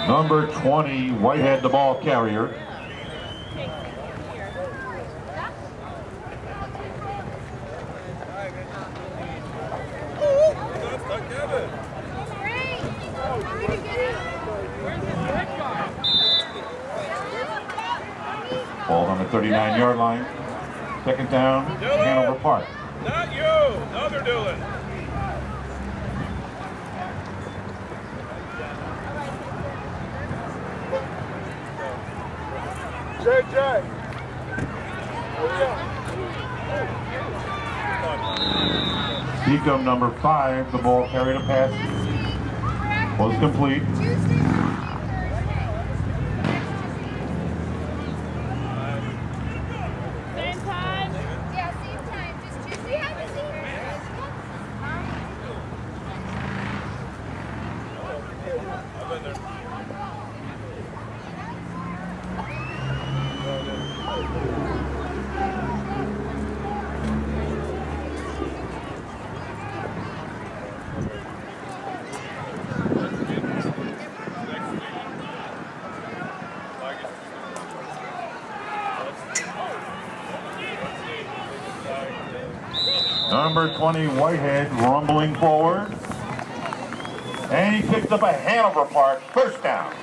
Number 20, Whitehead, the ball carrier. Ball on the 39-yard line. Second down, Hanover Park. Not you, another Doolin. JJ. Beacom, number 5, the ball carried a pass. Was complete. Same time? Yeah, same time. Just Tuesday, have a seat. I've been there. Number 20, Whitehead, rumbling forward. And he picks up a Hanover Park first down.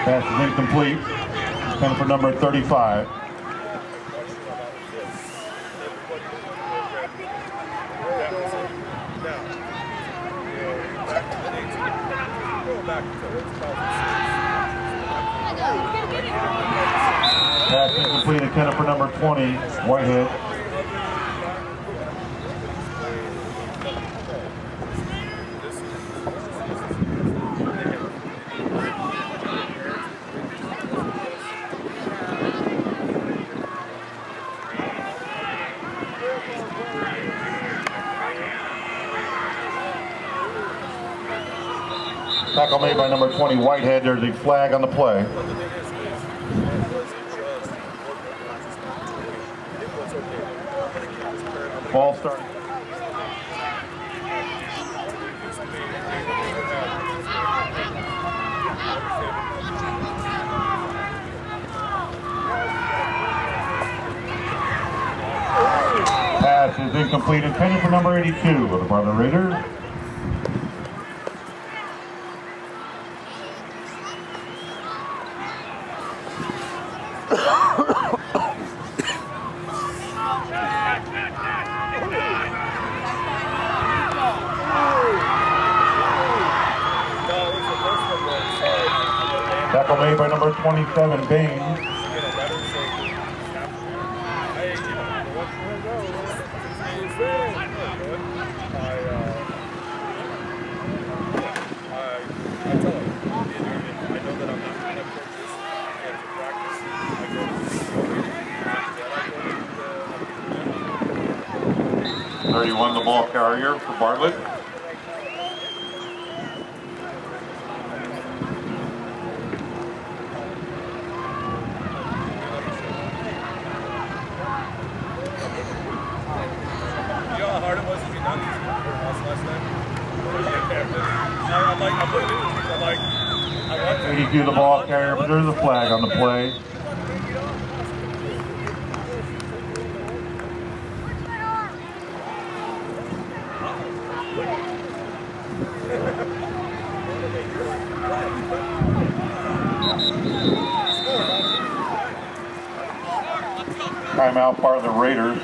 Pass is incomplete. Coming for number 35. Pass incomplete. Intended for number 20, Whitehead. Tackle made by number 20, Whitehead. There's a flag on the play. Ball start. Pass is incomplete. Intended for number 82 of the Bartlett Raiders. Tackle made by number 27, Baines. I tell him, I know that I'm not going to purchase and practice. I go 31, the ball carrier for Bartlett. You know how hard it was to be done last night? I want to. 82, the ball carrier, but there's a flag on the play. timeout by the Raiders.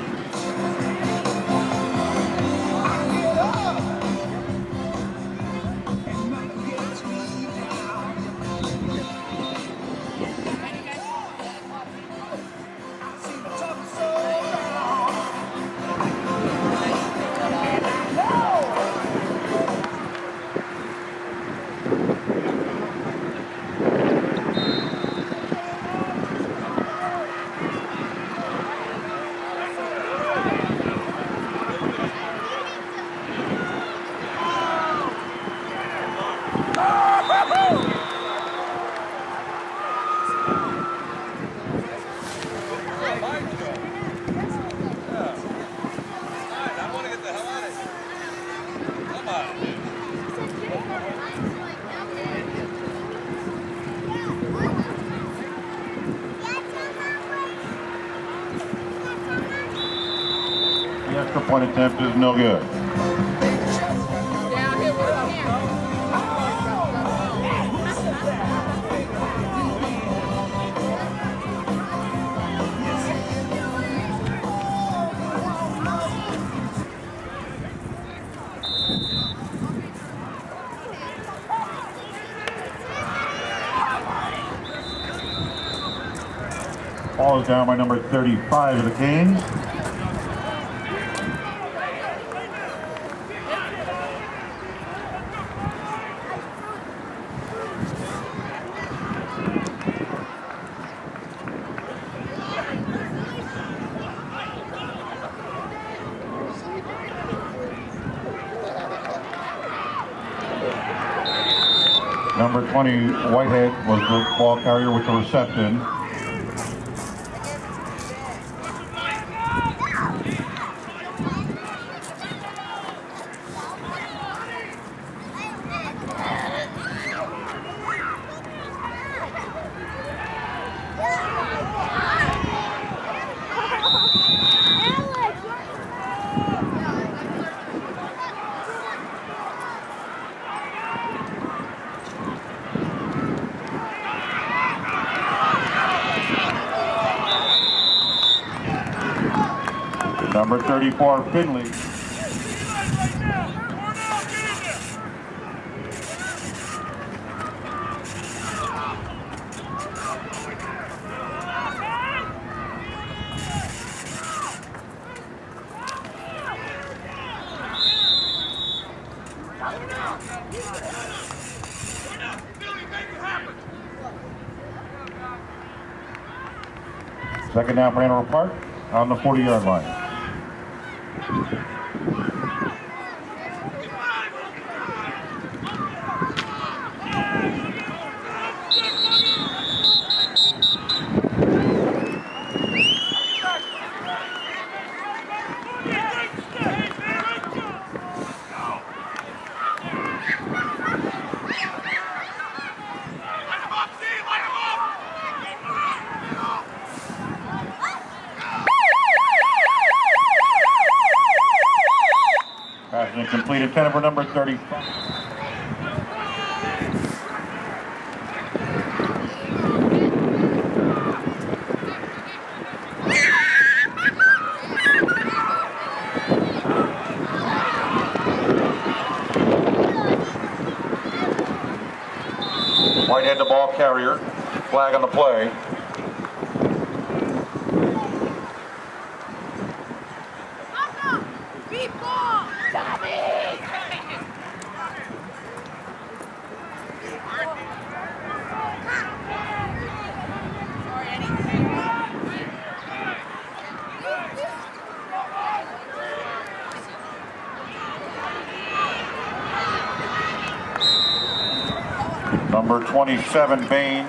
The extra point attempt is no good. Ball is down by number 35 of the Canes. Number 20, Whitehead, was the ball carrier with the reception. Number 34, Finley. Second down for Antelope Park on the 40-yard line. Passing incomplete, intended for number 35. Whitehead, the ball carrier. Flag on the play. Number 27, Bain.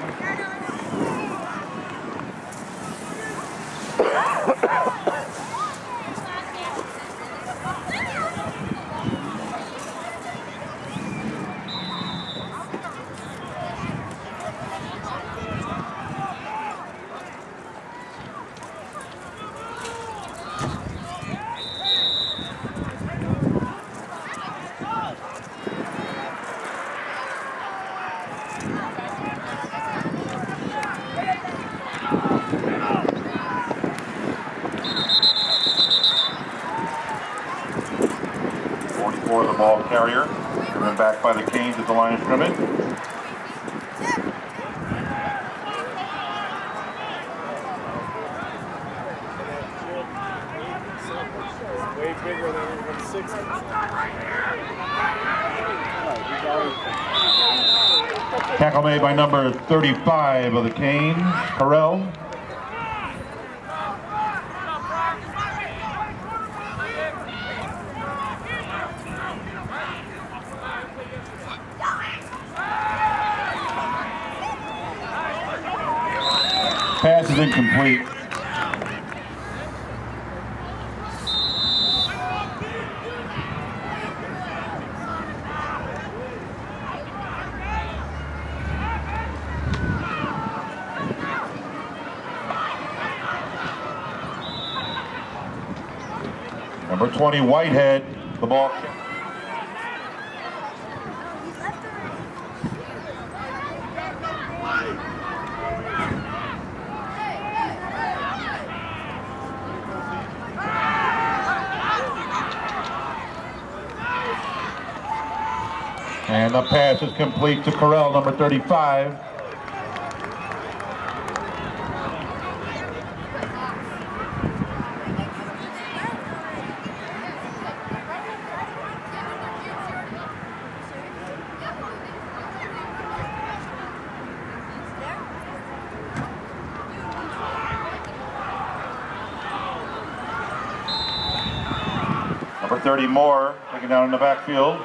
carrier, driven back by the Canes at the line of scrimmage. Way bigger than 160. Tackle made by number 35 of the Canes, Carell. Pass is incomplete. Number 20, Whitehead, the ball. And the pass is complete to Carell, number 35. Number 30, Moore, taken down in the backfield.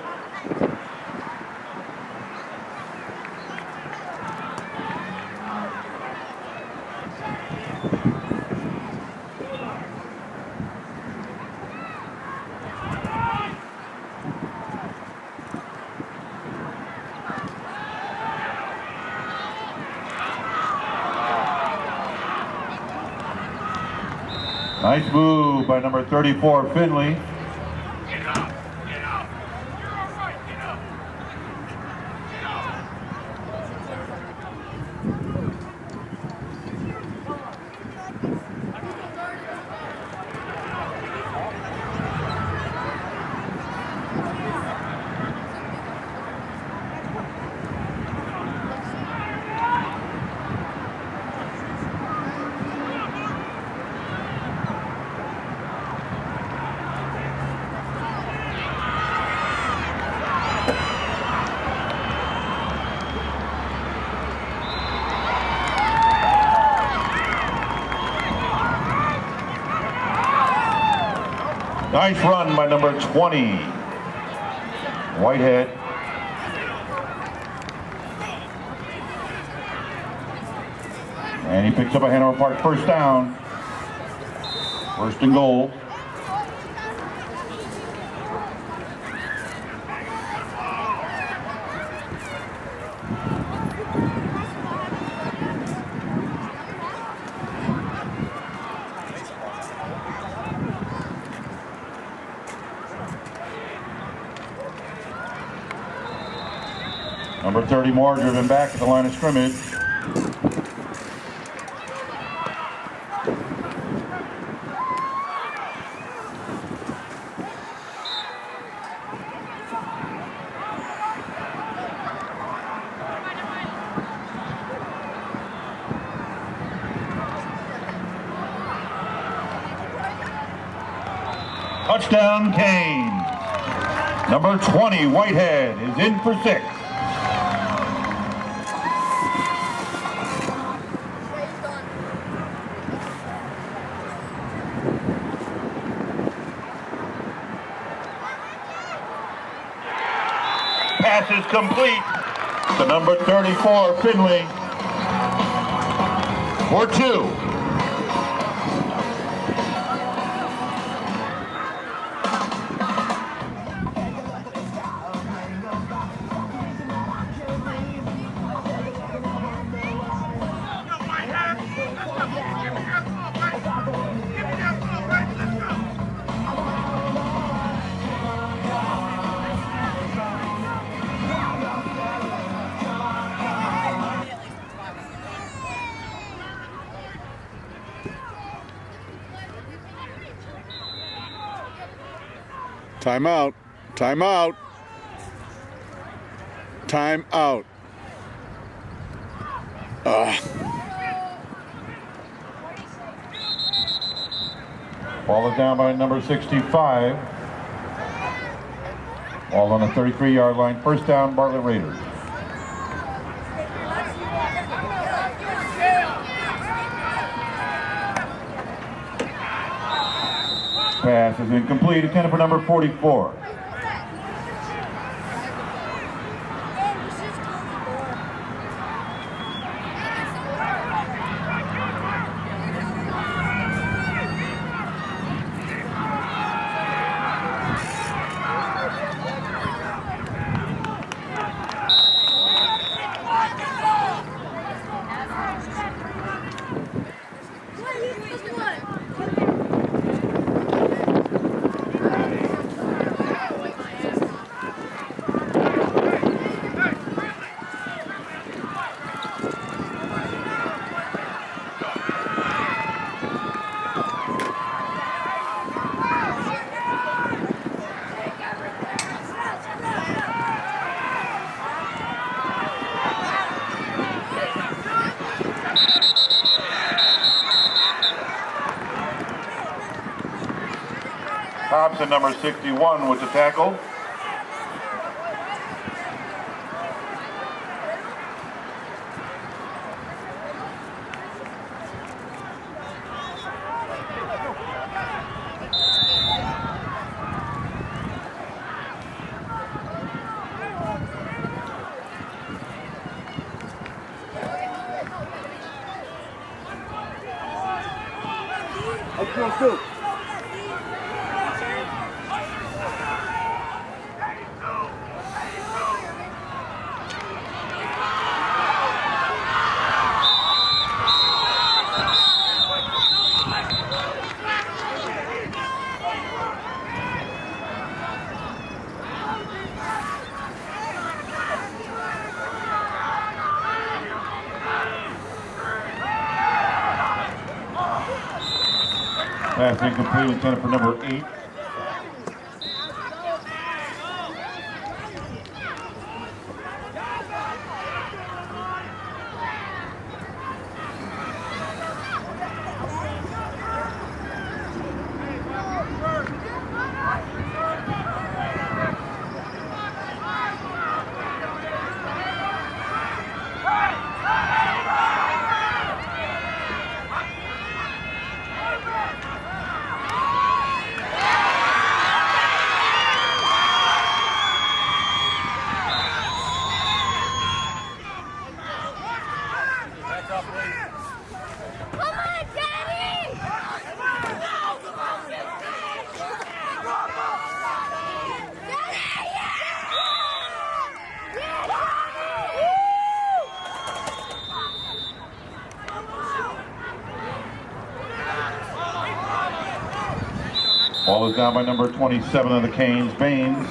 Nice move by number 34, Finley. Nice run by number 20, Whitehead. And he picks up a Hanover Park first down. First and goal. Number 30, Moore, driven back at the line of scrimmage. Touchdown, Canes. Number 20, Whitehead, is in for 6. Pass is complete to number 34, Finley, for 2. Timeout. Timeout. Time out. Ball is down by number 65. Ball on the 33-yard line. First down, Bartlett Raiders. Pass is incomplete. Intended for number 44. Thompson, number 61, with the tackle. Let's go. Pass incomplete. Intended for number 8. Ball is down by number 27 of the Canes, Baines.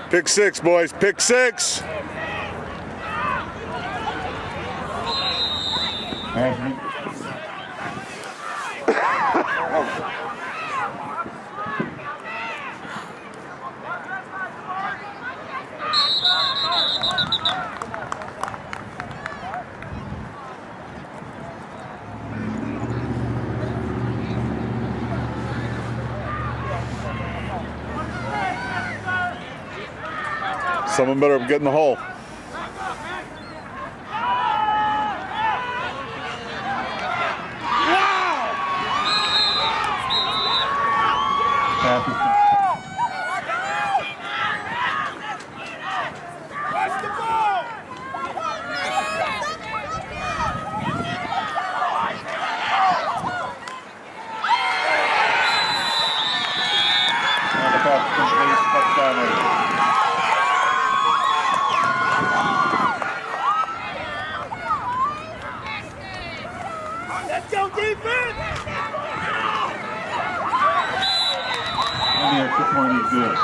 Pick 6, boys. Pick 6. Passing. Someone better get in the hole. Let's go, defense! And the extra point is good.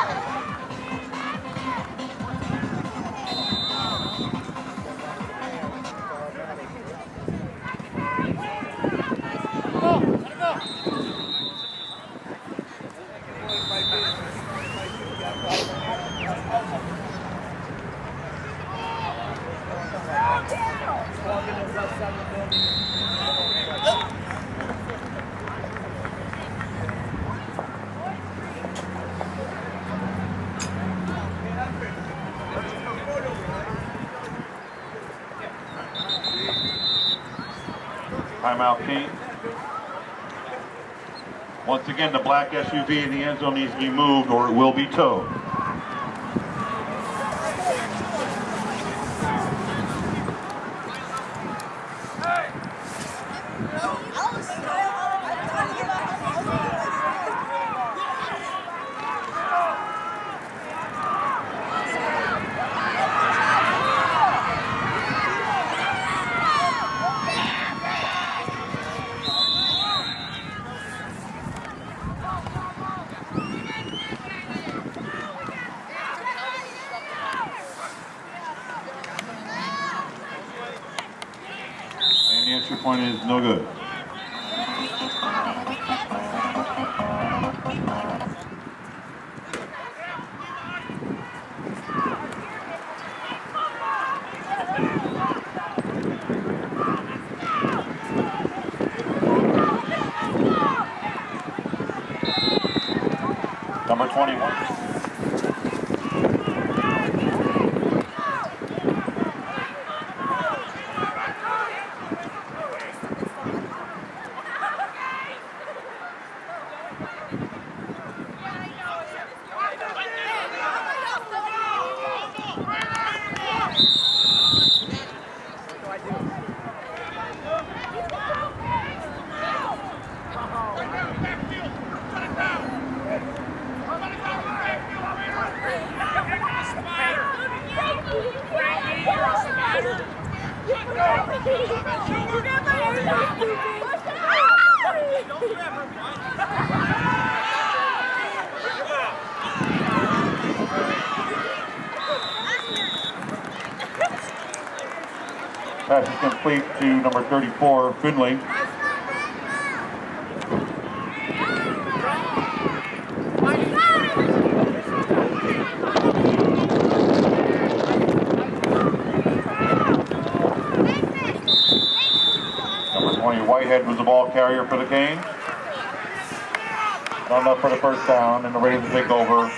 Timeout team. Once again, the black SUV in the end zone needs to be moved or it will be towed. And the extra point is no good. Number 21. Pass is complete to number 34, Finley. Number 20, Whitehead was the ball carrier for the Canes. Not enough for the first down, and the Raiders take over.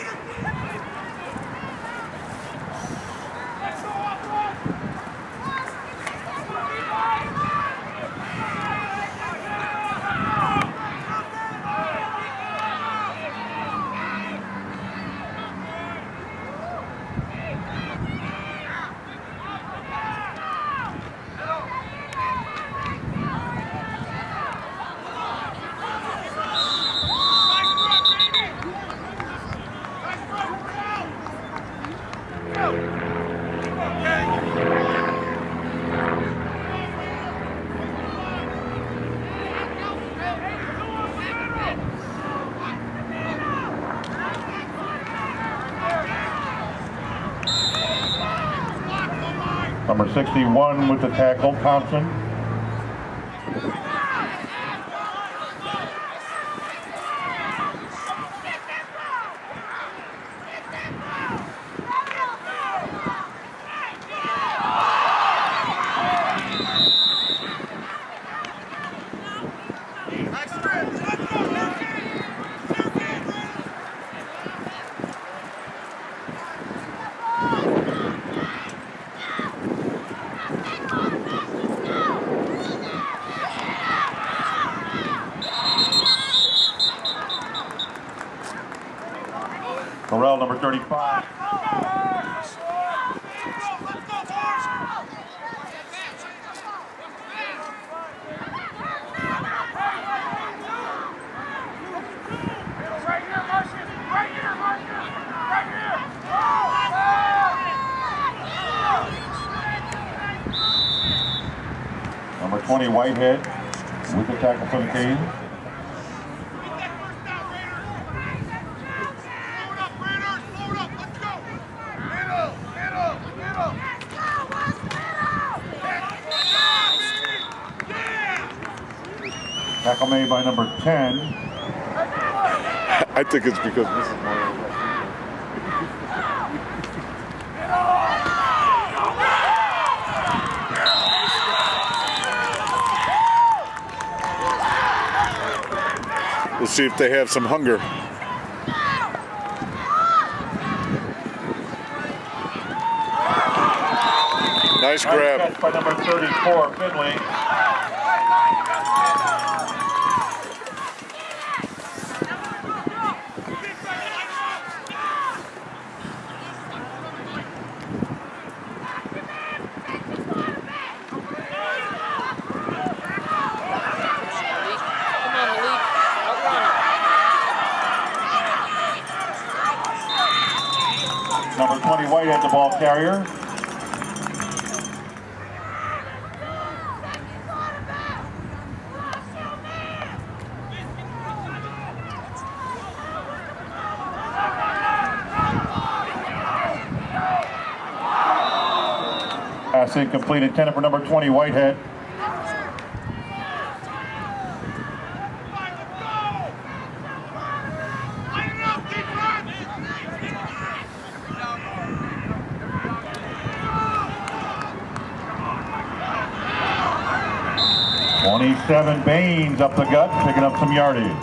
Number 61 with the tackle, Thompson. Corral, number 35. Number 20, Whitehead, with the tackle for the Canes. Tackle made by number 10. I think it's because this is more. We'll see if they have some hunger. Nice grab. Catch by number 34, Finley. Number 20, Whitehead, the ball carrier. Pass incomplete, intended for number 20, Whitehead. '27 Baines up the gut, picking up some yardage.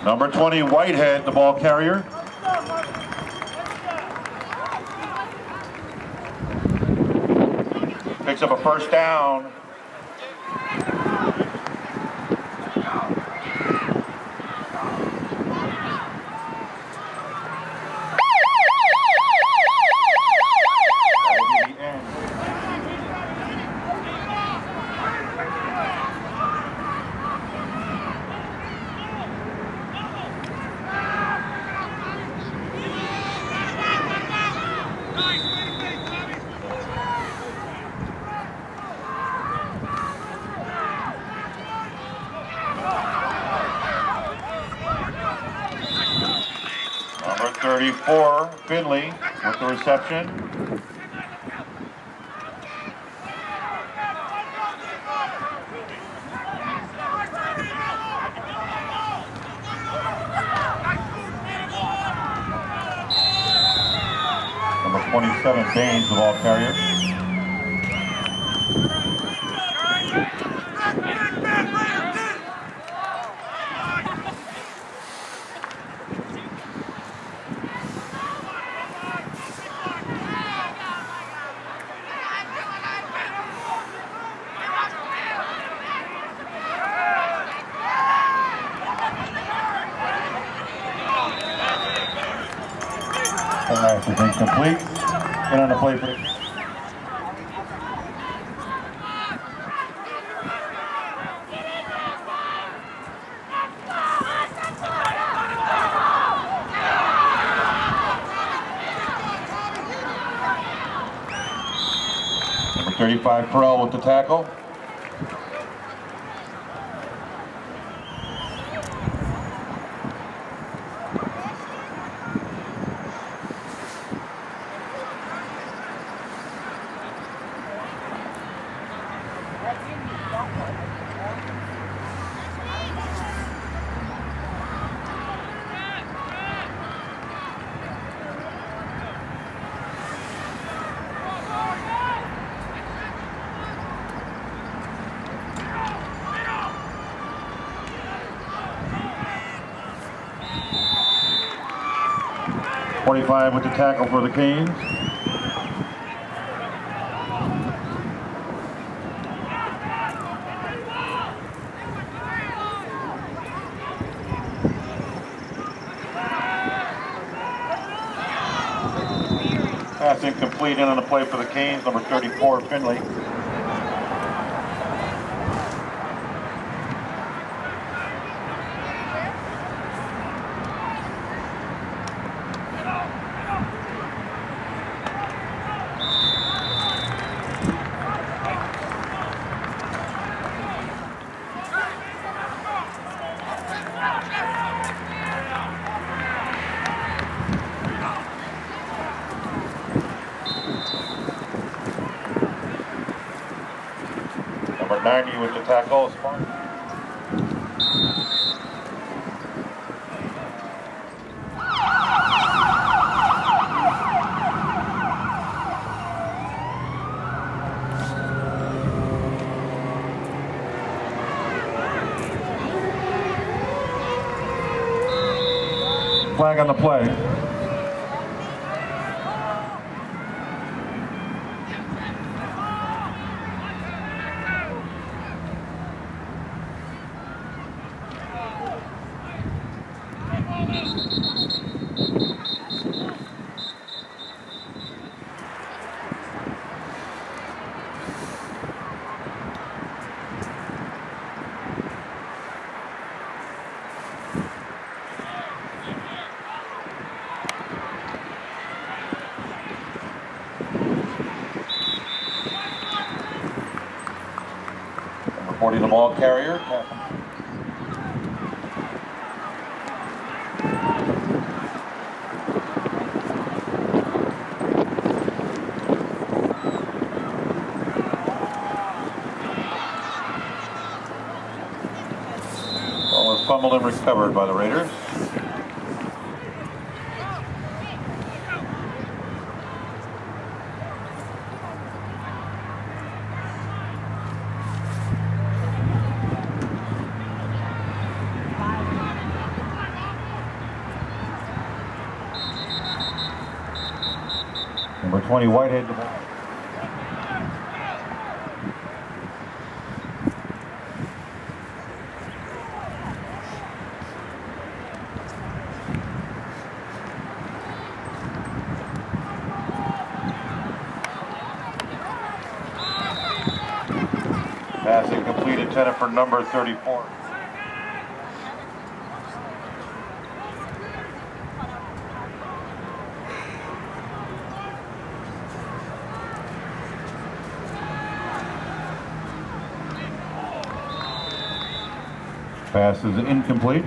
Number 20, Whitehead, the ball carrier. Picks up a first down. Number 34, Finley, with the reception. Number 27, Baines, the ball carrier. Pass is incomplete. And on the play for number 35, Corral with the tackle. 25 with the tackle for the Canes. Pass incomplete in on the play for the Canes, number 34, Finley. Number 90 with the tackle, Spark. Flag on the play. Number 40, the ball carrier. Ball was fumbled and recovered by the Raiders. Number 20, Whitehead, the ball. Pass incomplete, intended for number 34. Pass is incomplete.